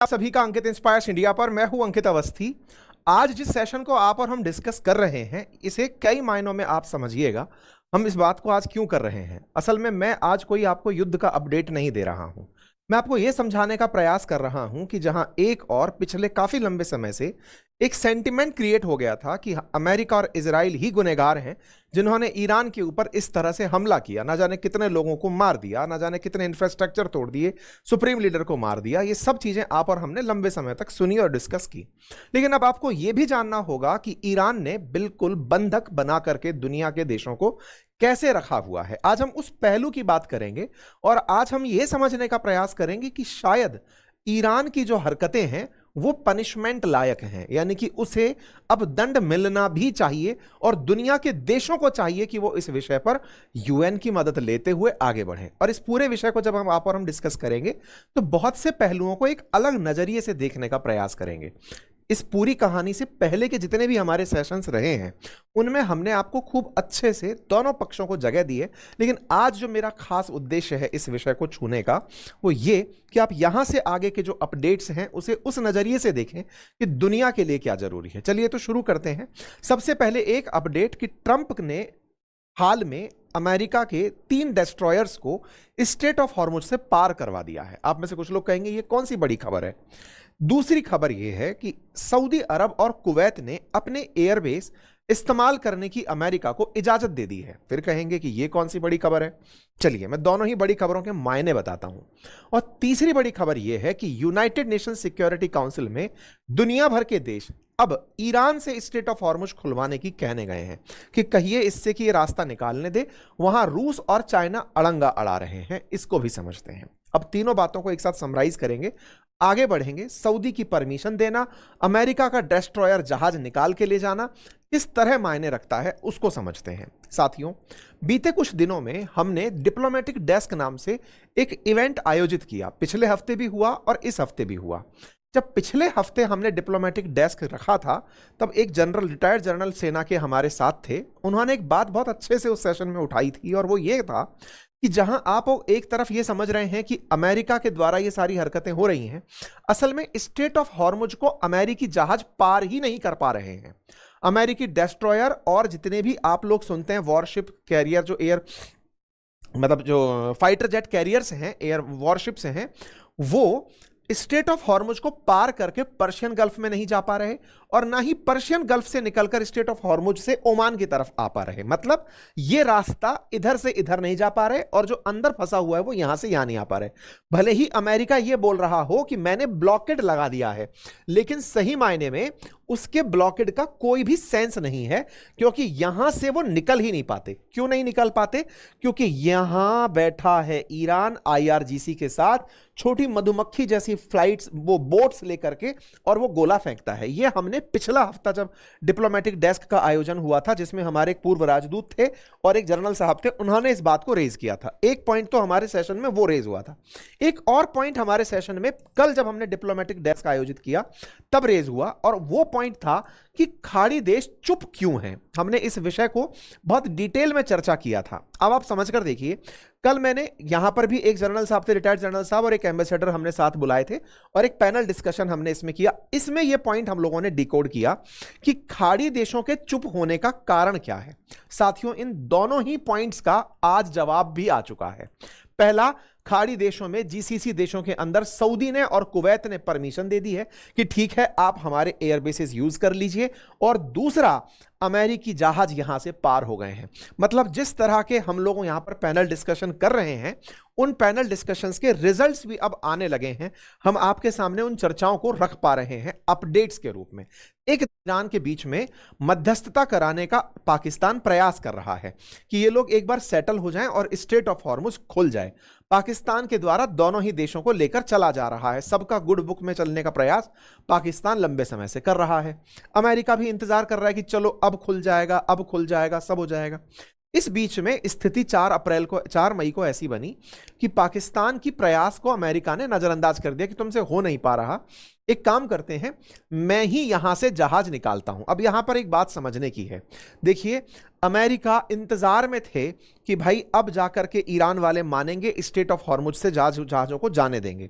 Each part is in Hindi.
आप सभी का अंकित इंस्पायर्स इंडिया पर। मैं हूं अंकित अवस्थी। आज जिस सेशन को आप और हम डिस्कस कर रहे हैं, इसे कई मायनों में आप समझिएगा। हम इस बात को आज क्यों कर रहे हैं? असल में मैं आज कोई आपको युद्ध का अपडेट नहीं दे रहा हूं। मैं आपको यह समझाने का प्रयास कर रहा हूं कि जहां एक और पिछले काफी लंबे समय से एक सेंटिमेंट क्रिएट हो गया था कि अमेरिका और इजराइल ही गुनहगार हैं जिन्होंने ईरान के ऊपर इस तरह से हमला किया, ना जाने कितने लोगों को मार दिया, ना जाने कितने इंफ्रास्ट्रक्चर तोड़ दिए, सुप्रीम लीडर को मार दिया। ये सब चीजें आप और हमने लंबे समय तक सुनी और डिस्कस की। लेकिन अब आपको यह भी जानना होगा कि ईरान ने बिल्कुल बंधक बना करके दुनिया के देशों को कैसे रखा हुआ है। आज हम उस पहलू की बात करेंगे और आज हम यह समझने का प्रयास करेंगे कि शायद ईरान की जो हरकतें हैं वो पनिशमेंट लायक हैं, यानी कि उसे अब दंड मिलना भी चाहिए और दुनिया के देशों को चाहिए कि वो इस विषय पर यूएन की मदद लेते हुए आगे बढ़ें। और इस पूरे विषय को जब हम आप और हम डिस्कस करेंगे तो बहुत से पहलुओं को एक अलग नजरिए से देखने का प्रयास करेंगे। इस पूरी कहानी से पहले के जितने भी हमारे सेशंस रहे हैं उनमें हमने आपको खूब अच्छे से दोनों पक्षों को जगह दी है, लेकिन आज जो मेरा खास उद्देश्य है इस विषय को छूने का वो ये कि आप यहां से आगे के जो अपडेट्स हैं उसे उस नजरिए से देखें कि दुनिया के लिए क्या जरूरी है। चलिए तो शुरू करते हैं। सबसे पहले एक अपडेट कि ट्रंप ने हाल में अमेरिका के 3 डेस्ट्रॉयर्स को स्ट्रेट ऑफ हॉर्मुज से पार करवा दिया है। आप में से कुछ लोग कहेंगे ये कौन सी बड़ी खबर है। दूसरी खबर यह है कि सऊदी अरब और कुवैत ने अपने एयरबेस इस्तेमाल करने की अमेरिका को इजाजत दे दी है। फिर कहेंगे कि यह कौन सी बड़ी खबर है। चलिए मैं दोनों ही बड़ी खबरों के मायने बताता हूं। और तीसरी बड़ी खबर यह है कि यूनाइटेड नेशन सिक्योरिटी काउंसिल में दुनिया भर के देश अब ईरान से स्ट्रेट ऑफ हॉर्मुज खुलवाने की कहने गए हैं कि कहिए इससे कि ये रास्ता निकालने दे। वहां रूस और चाइना अड़ंगा अड़ा रहे हैं, इसको भी समझते हैं। अब तीनों बातों को एक साथ समराइज करेंगे, आगे बढ़ेंगे। सऊदी की परमिशन देना, अमेरिका का डिस्ट्रॉयर जहाज निकाल के ले जाना किस तरह मायने रखता है उसको समझते हैं। साथियों, बीते कुछ दिनों में हमने डिप्लोमेटिक डेस्क नाम से एक इवेंट आयोजित किया। पिछले हफ्ते भी हुआ और इस हफ्ते भी हुआ। जब पिछले हफ्ते हमने डिप्लोमेटिक डेस्क रखा था तब एक जनरल, रिटायर्ड जनरल सेना के हमारे साथ थे। उन्होंने एक बात बहुत अच्छे से उस सेशन में उठाई थी और वो ये था कि जहां आप एक तरफ ये समझ रहे हैं कि अमेरिका के द्वारा ये सारी हरकतें हो रही हैं, असल में स्ट्रेट ऑफ हॉर्मुज को अमेरिकी जहाज पार ही नहीं कर पा रहे हैं। अमेरिकी डेस्ट्रॉयर और जितने भी आप लोग सुनते हैं वॉरशिप कैरियर, जो एयर मतलब जो फाइटर जेट कैरियर्स हैं, एयर वॉरशिप्स हैं, वो स्ट्रेट ऑफ हॉर्मुज को पार करके पर्शियन गल्फ में नहीं जा पा रहे और ना ही पर्शियन गल्फ से निकलकर स्ट्रेट ऑफ हॉर्मुज से ओमान की तरफ आ पा रहे। मतलब ये रास्ता इधर से इधर नहीं जा पा रहे और जो अंदर फंसा हुआ है वो यहां से यहां नहीं आ पा रहे। भले ही अमेरिका ये बोल रहा हो कि मैंने ब्लॉकेड लगा दिया है, लेकिन सही मायने में उसके ब्लॉकेड का कोई भी सेंस नहीं है, क्योंकि यहां से वो निकल ही नहीं पाते। क्यों नहीं निकल पाते? क्योंकि यहां बैठा है ईरान आईआरजीसी के साथ, छोटी मधुमक्खी जैसी फ्लाइट्स, वो बोट्स लेकर के, और वो गोला फेंकता है। ये हमने पिछला हफ्ता जब डिप्लोमेटिक डेस्क का आयोजन हुआ था, जिसमें हमारे एक पूर्व राजदूत थे और एक जनरल साहब थे, उन्होंने इस बात को रेज किया था। एक पॉइंट तो हमारे सेशन में वो रेज हुआ था। एक और पॉइंट हमारे सेशन में कल जब हमने डिप्लोमेटिक डेस्क आयोजित किया तब रेज हुआ, और वो पॉइंट था कि खाड़ी देश चुप क्यों हैं। हमने इस विषय को बहुत डिटेल में चर्चा किया था। अब आप समझकर देखिए, कल मैंने यहां पर भी एक जनरल साहब थे, रिटायर्ड जनरल साहब, और एक एम्बेसडर हमने साथ बुलाए थे और एक पैनल डिस्कशन हमने इसमें किया। इसमें यह पॉइंट हम लोगों ने डिकोड किया कि खाड़ी देशों के चुप होने का कारण क्या है। साथियों, इन दोनों ही पॉइंट्स का आज जवाब भी आ चुका है। पहला, खाड़ी देशों में, जीसीसी देशों के अंदर सऊदी ने और कुवैत ने परमिशन दे दी है कि ठीक है आप हमारे एयरबेसेस यूज कर लीजिए। और दूसरा, अमेरिकी जहाज यहां से पार हो गए हैं। मतलब जिस तरह के हम लोग यहां पर पैनल डिस्कशन कर रहे हैं, उन पैनल डिस्कशंस के रिजल्ट्स भी अब आने लगे हैं। हम आपके सामने उन चर्चाओं को रख पा रहे हैं अपडेट्स के रूप में। एक, ईरान के बीच में मध्यस्थता कराने का पाकिस्तान प्रयास कर रहा है कि ये लोग एक बार सेटल हो जाएं और स्ट्रेट ऑफ हॉर्मुज खुल जाए। पाकिस्तान के द्वारा दोनों ही देशों को लेकर चला जा रहा है। सबका गुड बुक में चलने का प्रयास पाकिस्तान लंबे समय से कर रहा है। अमेरिका भी इंतजार कर रहा है कि चलो अब खुल जाएगा, अब खुल जाएगा, सब हो जाएगा। इस बीच में स्थिति 4 मई को ऐसी बनी कि पाकिस्तान की प्रयास को अमेरिका ने नजरअंदाज कर दिया कि तुमसे हो नहीं पा रहा। एक काम करते हैं, मैं ही यहां से जहाज निकालता हूं। अब यहां पर एक बात समझने की है, देखिए अमेरिका इंतजार में थे कि भाई अब जाकर के ईरान वाले मानेंगे, स्टेट ऑफ हॉर्मुज से जहाजों को जाने देंगे।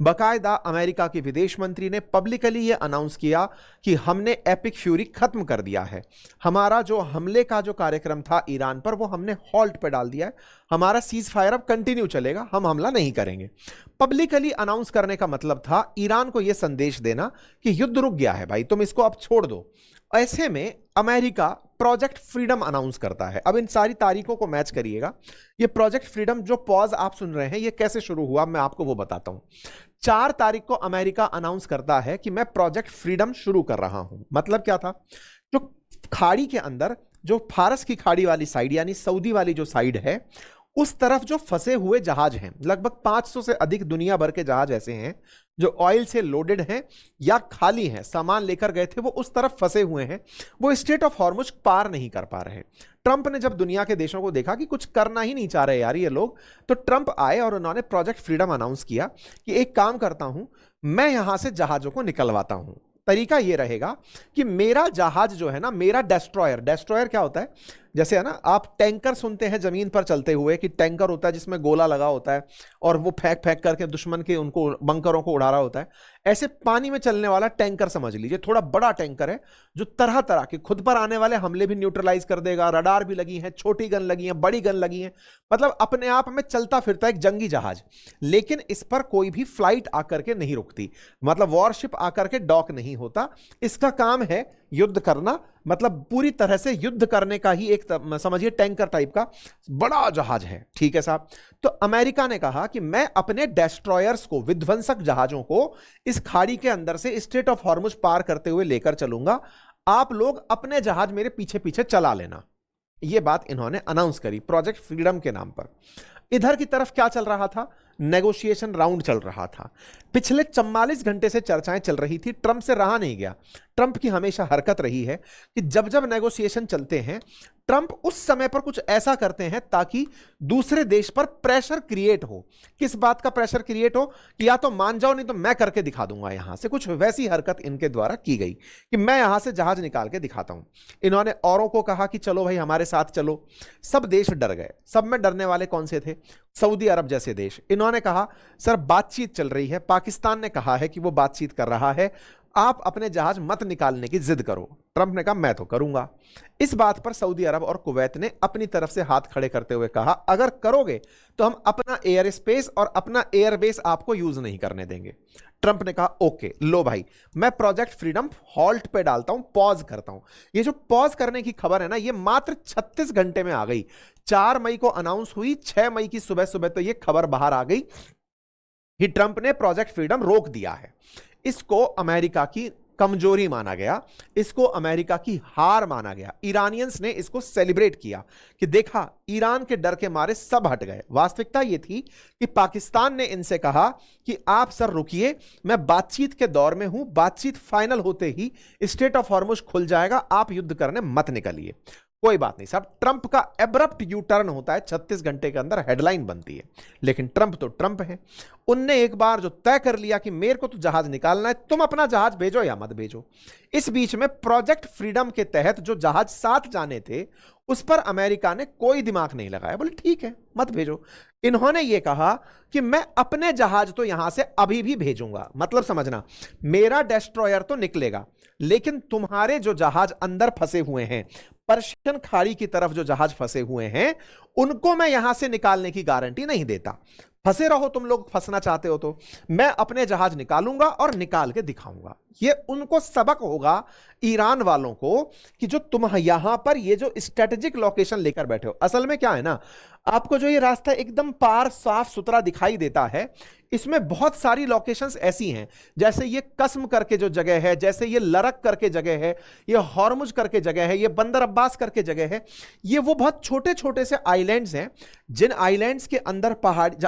बकायदा अमेरिका के विदेश मंत्री ने पब्लिकली यह अनाउंस किया कि हमने एपिक फ्यूरी खत्म कर दिया है, हमारा जो हमले का जो कार्यक्रम था ईरान पर वो हमने हॉल्ट पे डाल दिया है, हमारा सीज फायर अब कंटिन्यू चलेगा, हम हमला नहीं करेंगे। पब्लिकली अनाउंस करने का मतलब था ईरान को यह संदेश देना कि युद्ध रुक गया है भाई, तुम इसको अब छोड़ दो। ऐसे में अमेरिका प्रोजेक्ट फ्रीडम अनाउंस करता है। अब इन सारी तारीखों को मैच करिएगा। ये प्रोजेक्ट फ्रीडम जो पॉज आप सुन रहे हैं ये कैसे शुरू हुआ, मैं आपको वो बताता हूं। 4 तारीख को अमेरिका अनाउंस करता है कि मैं प्रोजेक्ट फ्रीडम शुरू कर रहा हूं। मतलब क्या था, जो खाड़ी के अंदर, जो फारस की खाड़ी वाली साइड यानी सऊदी वाली जो साइड है, उस तरफ जो फंसे हुए जहाज हैं, लगभग 500 से अधिक दुनिया भर के जहाज ऐसे हैं जो ऑयल से लोडेड हैं या खाली हैं, सामान लेकर गए थे, वो उस तरफ फंसे हुए हैं, वो स्ट्रेट ऑफ हॉर्मुज पार नहीं कर पा रहे। ट्रंप ने जब दुनिया के देशों को देखा कि कुछ करना ही नहीं चाह रहे यार ये लोग, तो ट्रंप आए और उन्होंने प्रोजेक्ट फ्रीडम अनाउंस किया कि एक काम करता हूं, मैं यहां से जहाजों को निकलवाता हूं। तरीका यह रहेगा कि मेरा जहाज जो है ना, मेरा डेस्ट्रॉयर, डेस्ट्रॉयर क्या होता है, जैसे है ना आप टैंकर सुनते हैं जमीन पर चलते हुए कि टैंकर होता है जिसमें गोला लगा होता है और वो फेंक फेंक करके दुश्मन के उनको बंकरों को उड़ा रहा होता है, ऐसे पानी में चलने वाला टैंकर समझ लीजिए। थोड़ा बड़ा टैंकर है जो तरह तरह के खुद पर आने वाले हमले भी न्यूट्रलाइज कर देगा, रडार भी लगी है, छोटी गन लगी है, बड़ी गन लगी है, मतलब अपने आप में चलता फिरता एक जंगी जहाज। लेकिन इस पर कोई भी फ्लाइट आकर के नहीं रुकती, मतलब वॉरशिप आकर के डॉक नहीं होता, इसका काम है युद्ध करना, मतलब पूरी तरह से युद्ध करने का ही एक समझिए टैंकर टाइप का बड़ा जहाज है। ठीक है साहब, तो अमेरिका ने कहा कि मैं अपने डेस्ट्रॉयर्स को, विध्वंसक जहाजों को इस खाड़ी के अंदर से स्ट्रेट ऑफ हॉर्मुज पार करते हुए लेकर चलूंगा, आप लोग अपने जहाज मेरे पीछे पीछे चला लेना। यह बात इन्होंने अनाउंस करी प्रोजेक्ट फ्रीडम के नाम पर। इधर की तरफ क्या चल रहा था, नेगोशिएशन राउंड चल रहा था। पिछले 44 घंटे से चर्चाएं चल रही थी, ट्रंप से रहा नहीं गया। ट्रंप की हमेशा हरकत रही है कि जब जब नेगोशिएशन चलते हैं ट्रंप उस समय पर कुछ ऐसा करते हैं ताकि दूसरे देश पर प्रेशर क्रिएट हो। किस बात का प्रेशर क्रिएट हो कि या तो मान जाओ नहीं तो मैं करके दिखा दूंगा। यहां से कुछ वैसी हरकत इनके द्वारा की गई कि मैं यहां से जहाज निकाल के दिखाता हूं। इन्होंने औरों को कहा कि चलो भाई हमारे साथ चलो, सब देश डर गए। सब में डरने वाले कौन से थे, सऊदी अरब जैसे देश। इन्होंने कहा सर बातचीत चल रही है, पाकिस्तान ने कहा है कि वो बातचीत कर रहा है, आप अपने जहाज मत निकालने की जिद करो। ट्रंप ने कहा मैं तो करूंगा। इस बात पर सऊदी अरब और कुवैत ने अपनी तरफ से हाथ खड़े करते हुए कहा अगर करोगे तो हम अपना एयर स्पेस और अपना एयरबेस आपको यूज नहीं करने देंगे। ट्रंप ने कहा ओके लो भाई, मैं प्रोजेक्ट फ्रीडम हॉल्ट पे डालता हूं, पॉज करता हूं। ये जो पॉज करने की खबर है ना, ये मात्र 36 घंटे में आ गई। 4 मई को अनाउंस हुई, 6 मई की सुबह सुबह तो ये खबर बाहर आ गई कि ट्रंप ने प्रोजेक्ट फ्रीडम रोक दिया है। इसको अमेरिका की कमजोरी माना गया, इसको अमेरिका की हार माना गया। ईरानियंस ने इसको सेलिब्रेट किया कि देखा ईरान के डर के मारे सब हट गए। वास्तविकता यह थी कि पाकिस्तान ने इनसे कहा कि आप सर रुकिए, मैं बातचीत के दौर में हूं, बातचीत फाइनल होते ही स्ट्रेट ऑफ हॉर्मुज खुल जाएगा, आप युद्ध करने मत निकलिए। कोई बात नहीं साहब, ट्रंप का एब्रप्ट यू टर्न होता है, 36 घंटे के अंदर हेडलाइन बनती है। लेकिन ट्रंप तो ट्रंप है, उनने एक बार जो तय कर लिया कि मेरे को तो जहाज निकालना है, तुम अपना जहाज भेजो या मत भेजो। इस बीच में प्रोजेक्ट फ्रीडम के तहत जो जहाज साथ जाने थे उस पर अमेरिका ने कोई दिमाग नहीं लगाया, बोले ठीक है मत भेजो। इन्होंने ये कहा कि मैं अपने जहाज तो यहां से अभी भी भेजूंगा। मतलब समझना, मेरा डेस्ट्रॉयर तो निकलेगा लेकिन तुम्हारे जो जहाज अंदर फंसे हुए हैं, पर्शियन खाड़ी की तरफ जो जहाज फंसे हुए हैं, उनको मैं यहां से निकालने की गारंटी नहीं देता। फंसे रहो, तुम लोग फंसना चाहते हो तो मैं अपने जहाज निकालूंगा और निकाल के दिखाऊंगा। ये उनको सबक होगा ईरान वालों को कि जो तुम यहां पर ये जो स्ट्रेटेजिक लोकेशन लेकर बैठे हो, असल में क्या है ना, आपको जो ये रास्ता एकदम पार साफ सुथरा दिखाई देता है, इसमें बहुत सारी लोकेशंस ऐसी हैं, जैसे ये कसम करके जो जगह है, जैसे ये लरक करके जगह है, ये हॉर्मुज करके जगह है, ये बंदर अब्बास करके जगह है। ये वो बहुत छोटे छोटे से आइलैंड्स हैं जिन आइलैंड्स के अंदर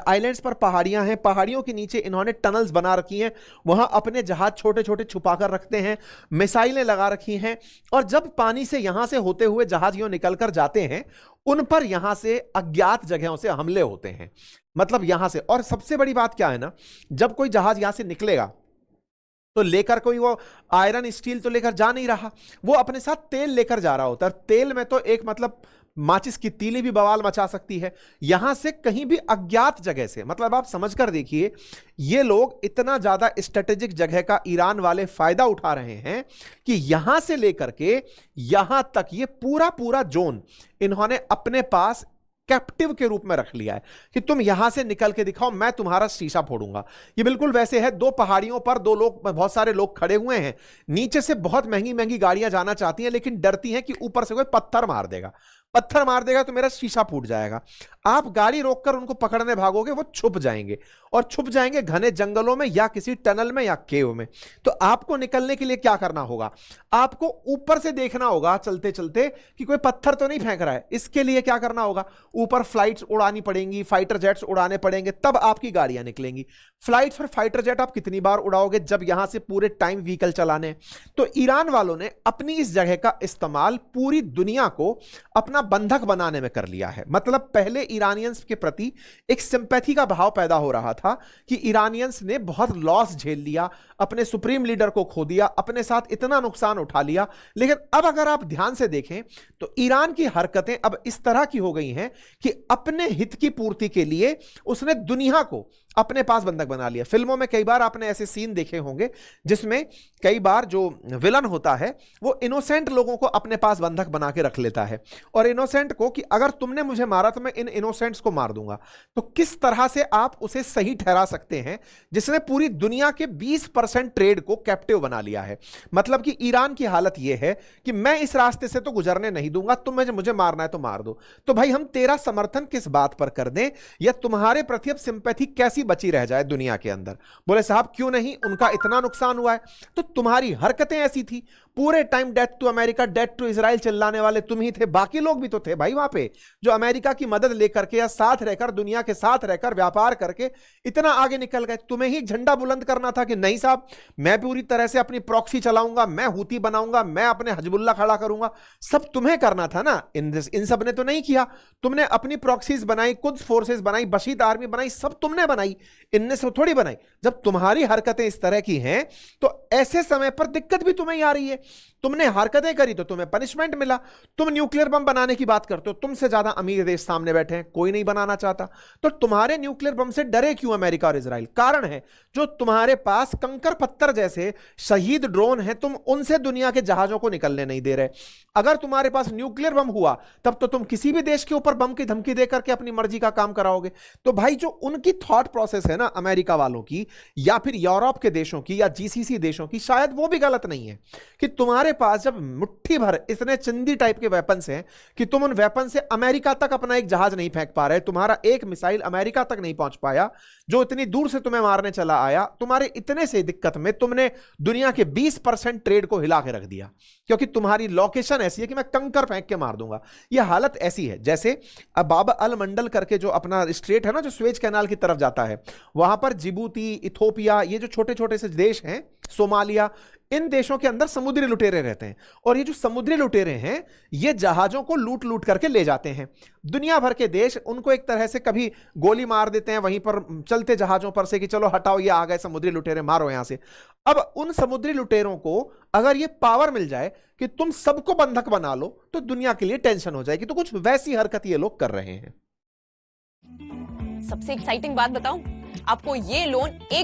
आइलैंड्स पर पहाड़ियां हैं, पहाड़ियों के नीचे इन्होंने टनल्स बना रखी हैं, वहां अपने जहाज छोटे छोटे छुपाकर रखते हैं, मिसाइलें लगा रखी हैं, और जब पानी से यहां से होते हुए जहाज यूं निकलकर जाते हैं, उन पर यहां से अज्ञात जगहों से हमले होते हैं। मतलब यहां से, और सबसे बड़ी बात क्या है ना, जब कोई जहाज यहां से निकलेगा तो लेकर कोई वो आयरन स्टील तो लेकर जा नहीं रहा, वो अपने साथ तेल लेकर जा रहा होता है। तेल में तो एक मतलब माचिस की तीली भी बवाल मचा सकती है। यहां से कहीं भी अज्ञात जगह से, मतलब आप समझकर देखिए, ये लोग इतना ज्यादा स्ट्रेटेजिक जगह का ईरान वाले फायदा उठा रहे हैं कि यहां से लेकर के यहां तक ये पूरा पूरा जोन इन्होंने अपने पास कैप्टिव के रूप में रख लिया है कि तुम यहां से निकल के दिखाओ, मैं तुम्हारा शीशा फोड़ूंगा। ये बिल्कुल वैसे है, दो पहाड़ियों पर दो लोग, बहुत सारे लोग खड़े हुए हैं, नीचे से बहुत महंगी महंगी गाड़ियां जाना चाहती हैं लेकिन डरती हैं कि ऊपर से कोई पत्थर मार देगा, पत्थर मार देगा तो मेरा शीशा फूट जाएगा। आप गाड़ी रोककर उनको पकड़ने भागोगे, वो छुप जाएंगे, और छुप जाएंगे घने जंगलों में या किसी टनल में या केव में। तो आपको निकलने के लिए क्या करना होगा, आपको ऊपर से देखना होगा चलते चलते कि कोई पत्थर तो नहीं फेंक रहा है। इसके लिए क्या करना होगा, ऊपर फ्लाइट्स उड़ानी पड़ेंगी, फाइटर जेट्स उड़ाने पड़ेंगे, तब आपकी गाड़ियां निकलेंगी। फ्लाइट्स और फाइटर जेट आप कितनी बार उड़ाओगे जब यहां से पूरे टाइम व्हीकल चलाने। तो ईरान वालों ने अपनी इस जगह का इस्तेमाल पूरी दुनिया को अपना बंधक बनाने में कर लिया है। मतलब पहले ईरानियंस के प्रति एक सिंपैथी का भाव पैदा हो रहा था कि ईरानियंस ने बहुत लॉस झेल लिया, अपने सुप्रीम लीडर को खो दिया, अपने साथ इतना नुकसान उठा लिया। लेकिन अब अगर आप ध्यान से देखें तो ईरान की हरकतें अब इस तरह की हो गई हैं कि अपने हित की पूर्ति के लिए उसने दुनिया को अपने पास बंधक बना लिया। फिल्मों में कई बार आपने ऐसे सीन देखे होंगे जिसमें कई बार जो विलन होता है वो इनोसेंट लोगों को अपने पास बंधक बना के रख लेता है, और इनोसेंट को कि अगर तुमने मुझे मारा तो मैं इन इनोसेंट्स को मार दूंगा। तो किस तरह से आप उसे सही ठहरा सकते हैं जिसने पूरी दुनिया के 20% ट्रेड को कैप्टिव बना लिया है। मतलब कि ईरान की हालत यह है कि मैं इस रास्ते से तो गुजरने नहीं दूंगा, तुम मुझे मारना है तो मार दो। तो भाई हम तेरा समर्थन किस बात पर कर दें, या तुम्हारे प्रति अब सिंपैथी कैसी बची रह जाए दुनिया के अंदर। बोले साहब क्यों नहीं, उनका इतना नुकसान हुआ है, तो तुम्हारी हरकतें ऐसी थी, पूरे time death to America, death to Israel चिल्लाने वाले तुम ही थे, बाकी लोग भी तो थे भाई वहां पे जो अमेरिका की मदद लेकर के या साथ रहकर, दुनिया के साथ रहकर व्यापार करके इतना आगे निकल गए। तुम्हें ही झंडा बुलंद करना था कि नहीं साहब मैं पूरी तरह से अपनी प्रॉक्सी चलाऊंगा, मैं हूती बनाऊंगा, मैं अपने हिजबुल्ला खड़ा करूंगा, सब तुम्हें करना था ना। इन सब ने तो नहीं किया, तुमने अपनी प्रॉक्सीज बनाई, कुछ फोर्सेस बनाई, बशीद आर्मी बनाई, सब तुमने बनाई, इनने से थोड़ी बनाई। जब तुम्हारी हरकतें इस तरह की हैं तो ऐसे समय पर दिक्कत भी तुम्हें ही आ रही है। तुमने हरकतें करी तो तुम्हें पनिशमेंट मिला। तुम न्यूक्लियर बम बनाने की बात करते हो, तुमसे ज्यादा अमीर देश सामने बैठे हैं, कोई नहीं बनाना चाहता। तो तुम्हारे न्यूक्लियर बम से डरे क्यों अमेरिका और इजराइल? कारण है जो तुम्हारे पास कंकर पत्थर जैसे शहीद ड्रोन हैं, तुम उनसे दुनिया के जहाजों को निकलने नहीं दे रहे। अगर तुम्हारे पास न्यूक्लियर बम हुआ तब तो तुम किसी भी देश के ऊपर बम की धमकी देकर के अपनी मर्जी का काम कराओगे। तो भाई जो उनकी थॉट प्रोसेस है ना अमेरिका वालों की, या फिर यूरोप के देशों की, या जीसीसी देशों की, शायद वो भी गलत नहीं है कि तुम्हारे पास जब मुट्ठी भर इतने चिंदी टाइप के वेपन्स हैं कि तुम उन वेपन से अमेरिका तक अपना एक जहाज नहीं फेंक पा रहे, तुम्हारा एक मिसाइल अमेरिका तक नहीं पहुंच पाया जो इतनी दूर से तुम्हें मारने चला आया, तुम्हारे इतने से दिक्कत में तुमने दुनिया के 20% ट्रेड को हिला के रख दिया क्योंकि तुम्हारी लोकेशन ऐसी है कि मैं कंकर फेंक के मार दूंगा। यह हालत ऐसी है जैसे अब बाब अल मंडल करके जो अपना स्ट्रेट है ना, जो स्वेज कैनाल की तरफ जाता है, वहां पर जिबूती, इथोपिया, ये जो छोटे छोटे से देश हैं, सोमालिया, इन देशों के अंदर समुद्री लुटेरे रहते हैं। और ये जो समुद्री लुटेरे हैं ये जहाजों को लूट लूट करके ले जाते हैं। दुनिया भर के देश उनको एक तरह से कभी गोली मार देते हैं वहीं पर चलते जहाजों पर से कि चलो हटाओ ये आ गए समुद्री लुटेरे, मारो यहां से। अब उन समुद्री लुटेरों को अगर ये पावर मिल जाए कि तुम सबको बंधक बना लो तो दुनिया के लिए टेंशन हो जाएगी। तो कुछ वैसी हरकत ये लोग कर रहे हैं। सबसे एक्साइटिंग बात बताऊं, आपको ये लोन